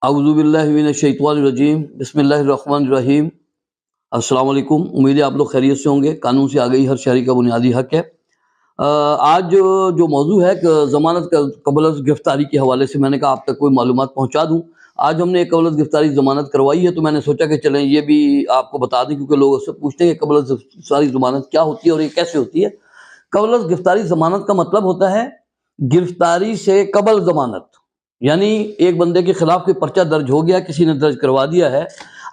اعوذ باللہ من الشیطان الرجیم بسم اللہ الرحمن الرحیم۔ السلام علیکم، امید ہے آپ لوگ خیریت سے ہوں گے۔ قانون سے آگئی ہر شہری کا بنیادی حق ہے۔ آج جو موضوع ہے کہ ضمانت قبل از گرفتاری کے حوالے سے میں نے کہا آپ تک کوئی معلومات پہنچا دوں۔ آج ہم نے ایک قبل از گرفتاری ضمانت کروائی ہے، تو میں نے سوچا کہ چلیں یہ بھی آپ کو بتا دیں، کیونکہ لوگ اس سے پوچھتے ہیں کہ قبل از گرفتاری ضمانت کیا ہوتی ہے اور یہ کیسے ہوتی ہے۔ قبل از گرفتاری ضمانت کا مطلب ہوتا ہے گرفتاری سے قبل ضمانت، یعنی ایک بندے کے خلاف کوئی پرچہ درج ہو گیا، کسی نے درج کروا دیا ہے،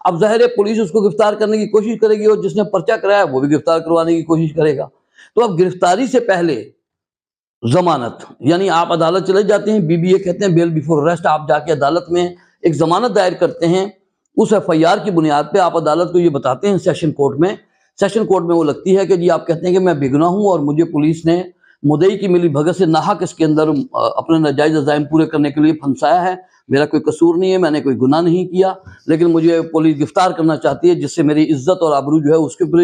اب ظاہر ہے پولیس اس کو گرفتار کرنے کی کوشش کرے گی، اور جس نے پرچہ کرایا وہ بھی گرفتار کروانے کی کوشش کرے گا۔ تو اب گرفتاری سے پہلے ضمانت، یعنی آپ عدالت چلے جاتے ہیں، BBA کہتے ہیں بیل بیفور اریسٹ، آپ جا کے عدالت میں ایک ضمانت دائر کرتے ہیں، اس FIR کی بنیاد پہ آپ عدالت کو یہ بتاتے ہیں سیشن کورٹ میں وہ لگتی ہے کہ جی آپ کہتے ہیں کہ میں بے گناہ ہوں اور مجھے پولیس نے مدعی کی ملی بھگت سے ناحق اس کے اندر اپنے ناجائز عزائم پورے کرنے کے لیے پھنسایا ہے، میرا کوئی قصور نہیں ہے، میں نے کوئی گناہ نہیں کیا، لیکن مجھے پولیس گرفتار کرنا چاہتی ہے، جس سے میری عزت اور آبرو جو ہے اس کے اوپر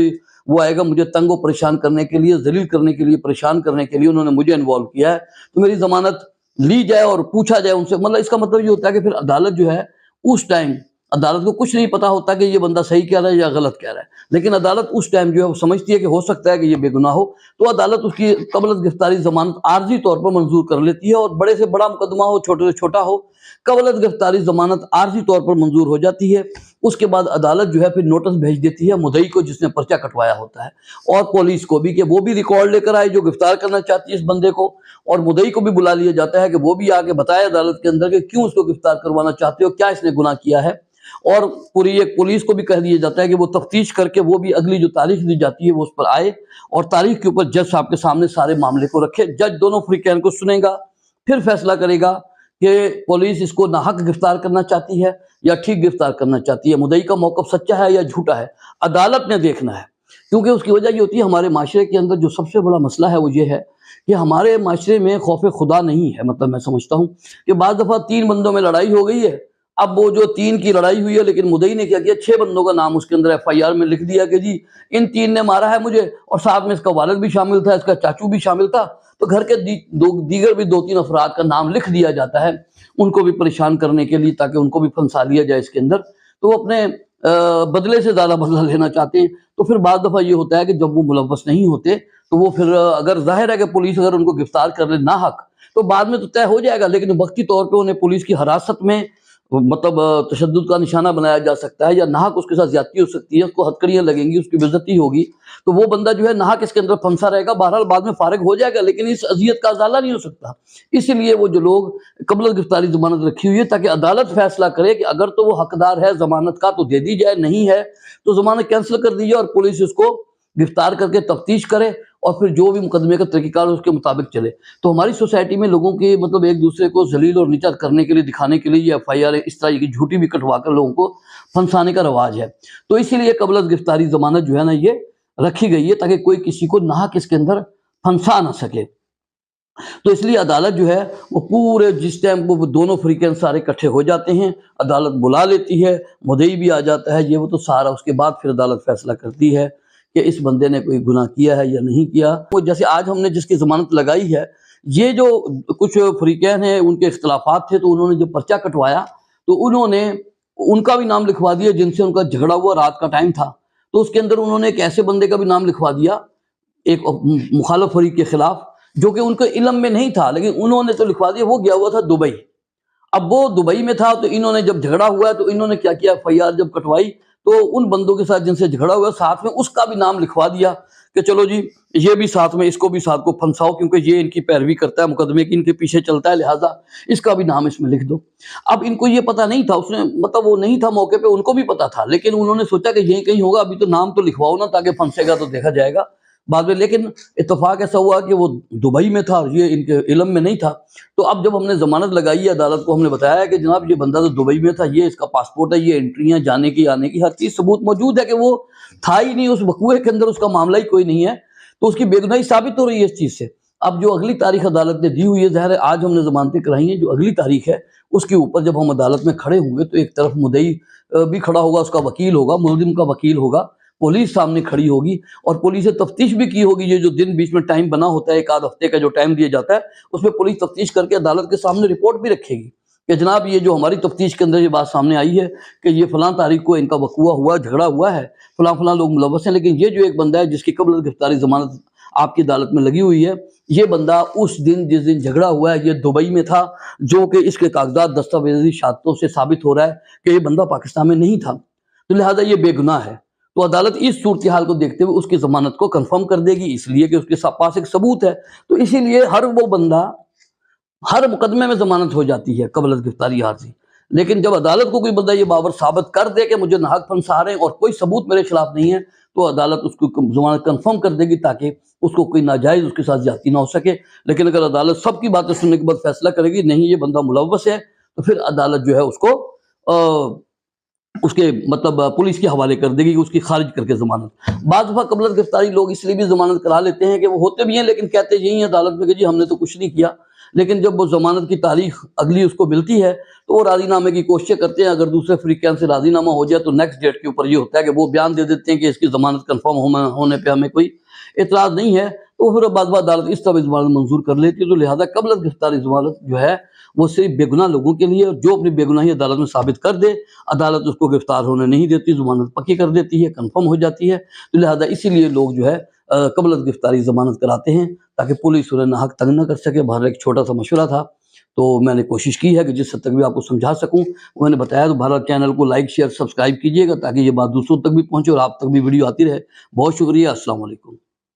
وہ آئے گا، مجھے تنگ و پریشان کرنے کے لیے، ذلیل کرنے کے لیے، پریشان کرنے کے لیے انہوں نے مجھے انوالو کیا ہے، تو میری ضمانت لی جائے اور پوچھا جائے ان سے۔ مطلب اس کا مطلب یہ ہوتا ہے کہ پھر عدالت جو ہے اس ٹائم عدالت کو کچھ نہیں پتا ہوتا کہ یہ بندہ صحیح کہہ رہا ہے یا غلط کہہ رہا ہے، لیکن عدالت اس ٹائم جو ہے وہ سمجھتی ہے کہ ہو سکتا ہے کہ یہ بے گناہ ہو، تو عدالت اس کی قبل از گرفتاری ضمانت عارضی طور پر منظور کر لیتی ہے، اور بڑے سے بڑا مقدمہ ہو، چھوٹے سے چھوٹا ہو، قبل از گرفتاری ضمانت عارضی طور پر منظور ہو جاتی ہے۔ اس کے بعد عدالت جو ہے پھر نوٹس بھیج دیتی ہے مدعی کو جس نے پرچہ کٹوایا ہوتا ہے، اور پولیس کو بھی کہ وہ بھی ریکارڈ لے کر آئے جو گرفتار کرنا چاہتی ہے اس بندے کو، اور مدعی کو بھی بلا لیا جاتا ہے کہ وہ بھی آ کے بتائے عدالت کے اندر کہ کیوں اس کو گرفتار کروانا چاہتے ہو، کیا اس نے گناہ کیا ہے، اور پوری ایک پولیس کو بھی کہہ دیا جاتا ہے کہ وہ تفتیش کر کے وہ بھی اگلی جو تاریخ دی جاتی ہے وہ اس پر آئے، اور تاریخ کے اوپر جج صاحب کے سامنے سارے معاملے کو رکھے۔ جج دونوں فریقین کو سنے گا، پھر فیصلہ کرے گا کہ پولیس اس کو ناحق گرفتار کرنا چاہتی ہے یا ٹھیک گرفتار کرنا چاہتی ہے، مدعی کا موقف سچا ہے یا جھوٹا ہے، عدالت نے دیکھنا ہے۔ کیونکہ اس کی وجہ یہ ہوتی ہے ہمارے معاشرے کے اندر جو سب سے بڑا مسئلہ ہے وہ یہ ہے کہ ہمارے معاشرے میں خوف خدا نہیں ہے۔ مطلب میں سمجھتا ہوں کہ بعض دفعہ 3 بندوں میں لڑائی ہو گئی ہے، اب وہ جو 3 کی لڑائی ہوئی ہے، لیکن مدعی نے کیا کیا 6 بندوں کا نام اس کے اندر FIR میں لکھ دیا کہ جی ان 3 نے مارا ہے مجھے، اور ساتھ میں اس کا والد بھی شامل تھا، اس کا چاچو بھی شامل تھا، تو گھر کے دیگر بھی 2-3 افراد کا نام لکھ دیا جاتا ہے ان کو بھی پریشان کرنے کے لیے، تاکہ ان کو بھی پھنسا لیا جائے اس کے اندر، تو وہ اپنے بدلے سے زیادہ بدلہ لینا چاہتے ہیں۔ تو پھر بعض دفعہ یہ ہوتا ہے کہ جب وہ ملوث نہیں ہوتے تو وہ پھر اگر ظاہر ہے کہ پولیس اگر ان کو گرفتار کر لے ناحق تو بعد میں تو طے ہو جائے گا، لیکن وقتی طور پہ انہیں پولیس کی حراست میں مطلب تشدد کا نشانہ بنایا جا سکتا ہے، یا ناحق اس کے ساتھ زیادتی ہو سکتی ہے، اس کو ہتکڑیاں لگیں گی، اس کی بے عزتی ہوگی، تو وہ بندہ جو ہے ناحق اس کے اندر پھنسا رہے گا، بہرحال بعد میں فارغ ہو جائے گا، لیکن اس اذیت کا ازالہ نہیں ہو سکتا۔ اسی لیے وہ جو لوگ قبل از گرفتاری ضمانت رکھی ہوئی ہے تاکہ عدالت فیصلہ کرے کہ اگر تو وہ حقدار ہے ضمانت کا تو دے دی جائے، نہیں ہے تو ضمانت کینسل کر دی جائے، اور پولیس اس کو گرفتار کر کے تفتیش کرے، اور پھر جو بھی مقدمے کا طریقہ کار اس کے مطابق چلے۔ تو ہماری سوسائٹی میں لوگوں کی مطلب ایک دوسرے کو ذلیل اور نیچا کرنے کے لیے، دکھانے کے لیے یہ FIR اس طرح کی جھوٹی بھی کٹوا کر لوگوں کو پھنسانے کا رواج ہے۔ تو اسی لیے قبل از گرفتاری ضمانت جو ہے نا یہ رکھی گئی ہے تاکہ کوئی کسی کو ناحق اس کے اندر پھنسا نہ سکے۔ تو اس لیے عدالت جو ہے وہ پورے جس ٹائم وہ دونوں فریقین سارے اکٹھے ہو جاتے ہیں، عدالت بلا لیتی ہے، مدعی بھی آ جاتا ہے، یہ وہ تو سارا اس کے بعد پھر عدالت فیصلہ کرتی ہے کہ اس بندے نے کوئی گناہ کیا ہے یا نہیں کیا۔ وہ جیسے آج ہم نے جس کی ضمانت لگائی ہے، یہ جو کچھ فریقین ہیں ان کے اختلافات تھے، تو انہوں نے جو پرچہ کٹوایا تو انہوں نے ان کا بھی نام لکھوا دیا جن سے ان کا جھگڑا ہوا، رات کا ٹائم تھا، تو اس کے اندر انہوں نے ایک ایسے بندے کا بھی نام لکھوا دیا ایک مخالف فریق کے خلاف جو کہ ان کے علم میں نہیں تھا، لیکن انہوں نے تو لکھوا دیا، وہ گیا ہوا تھا دبئی۔ اب وہ دبئی میں تھا، تو انہوں نے جب جھگڑا ہوا تو انہوں نے کیا کیا، FIR جب کٹوائی تو ان بندوں کے ساتھ جن سے جھگڑا ہوا ساتھ میں اس کا بھی نام لکھوا دیا کہ چلو جی یہ بھی ساتھ میں، اس کو بھی ساتھ کو پھنساؤ، کیونکہ یہ ان کی پیروی کرتا ہے مقدمے کی، ان کے پیچھے چلتا ہے، لہٰذا اس کا بھی نام اس میں لکھ دو۔ اب ان کو یہ پتہ نہیں تھا، اس نے مطلب وہ نہیں تھا موقع پہ، ان کو بھی پتہ تھا، لیکن انہوں نے سوچا کہ یہ کہیں ہوگا، ابھی تو نام تو لکھواؤ نا تاکہ پھنسے گا تو دیکھا جائے گا بعد میں، لیکن اتفاق ایسا ہوا کہ وہ دبئی میں تھا اور یہ ان کے علم میں نہیں تھا۔ تو اب جب ہم نے ضمانت لگائی ہے، عدالت کو ہم نے بتایا کہ جناب یہ بندہ تو دبئی میں تھا، یہ اس کا پاسپورٹ ہے، یہ انٹریاں جانے کی آنے کی ہر چیز ثبوت موجود ہے کہ وہ تھا ہی نہیں، اس وقوعے کے اندر اس کا معاملہ ہی کوئی نہیں ہے، تو اس کی بے گناہی ثابت ہو رہی ہے اس چیز سے۔ اب جو اگلی تاریخ عدالت نے دی ہوئی ہے، ظاہر ہے آج ہم نے ضمانتیں کرائی ہیں، جو اگلی تاریخ ہے اس کے اوپر جب ہم عدالت میں کھڑے ہوں گے تو ایک طرف مدعی بھی کھڑا ہوگا، اس کا وکیل ہوگا، ملزم کا وکیل ہوگا، پولیس سامنے کھڑی ہوگی، اور پولیس سے تفتیش بھی کی ہوگی۔ یہ جو دن بیچ میں ٹائم بنا ہوتا ہے، ایک آدھ ہفتے کا جو ٹائم دیا جاتا ہے، اس میں پولیس تفتیش کر کے عدالت کے سامنے رپورٹ بھی رکھے گی کہ جناب یہ جو ہماری تفتیش کے اندر یہ بات سامنے آئی ہے کہ یہ فلاں تاریخ کو ان کا وقوع ہوا، جھگڑا ہوا ہے، فلاں فلاں لوگ ملوث ہیں، لیکن یہ جو ایک بندہ ہے جس کی قبل گرفتاری ضمانت آپ کی عدالت میں لگی ہوئی ہے، یہ بندہ اس دن جس دن جھگڑا ہوا ہے یہ دبئی میں تھا، جو کہ اس کے کاغذات دستاویزی شہادتوں سے ثابت ہو رہا ہے کہ یہ بندہ پاکستان میں نہیں تھا، تو لہٰذا یہ بے گناہ ہے۔ تو عدالت اس صورتحال کو دیکھتے ہوئے اس کی ضمانت کو کنفرم کر دے گی، اس لیے کہ اس کے پاس ایک ثبوت ہے۔ تو اسی لیے ہر وہ بندہ ہر مقدمے میں ضمانت ہو جاتی ہے قبل از گرفتاری عارضی، لیکن جب عدالت کو کوئی بندہ یہ باور ثابت کر دے کہ مجھے ناحق پھنسا رہے ہیں اور کوئی ثبوت میرے خلاف نہیں ہے، تو عدالت اس کو ضمانت کنفرم کر دے گی تاکہ اس کو کوئی ناجائز اس کے ساتھ زیادتی نہ ہو سکے۔ لیکن اگر عدالت سب کی باتیں سننے کے بعد فیصلہ کرے گی نہیں یہ بندہ ملوث ہے، تو پھر عدالت جو ہے اس کو اس کے مطلب پولیس کے حوالے کر دے گی، اس کی خارج کر کے ضمانت۔ بعض دفعہ قبل از گرفتاری لوگ اس لیے بھی ضمانت کرا لیتے ہیں کہ وہ ہوتے بھی ہیں لیکن کہتے یہی ہیں عدالت میں کہ جی ہم نے تو کچھ نہیں کیا، لیکن جب وہ ضمانت کی تاریخ اگلی اس کو ملتی ہے تو وہ راضی نامے کی کوششیں کرتے ہیں، اگر دوسرے فریقین سے راضی نامہ ہو جائے تو نیکسٹ ڈیٹ کے اوپر یہ ہوتا ہے کہ وہ بیان دے دیتے ہیں کہ اس کی ضمانت کنفرم ہونے پہ ہمیں کوئی اعتراض نہیں ہے، تو پھر بعض بار عدالت اس طرح ضمانت منظور کر لیتی ہے۔ تو لہٰذا قبل از گرفتاری ضمانت جو ہے وہ صرف بے گناہ لوگوں کے لیے، جو اپنی بے گناہی عدالت میں ثابت کر دے عدالت اس کو گرفتار ہونے نہیں دیتی، ضمانت پکی کر دیتی ہے، کنفرم ہو جاتی ہے۔ تو لہٰذا اسی لیے لوگ جو ہے قبل از گرفتاری ضمانت کراتے ہیں تاکہ پولیس انہیں ناحق تنگ نہ کر سکے۔ بہرحال ایک چھوٹا سا مشورہ تھا، تو میں نے کوشش کی ہے کہ جس حد تک بھی آپ کو سمجھا سکوں وہ میں نے بتایا۔ تو بہرحال چینل کو لائک شیئر سبسکرائب کیجیے گا تاکہ یہ بات دوسروں تک بھی پہنچے اور آپ تک بھی ویڈیو آتی رہے۔ بہت شکریہ، السلام علیکم۔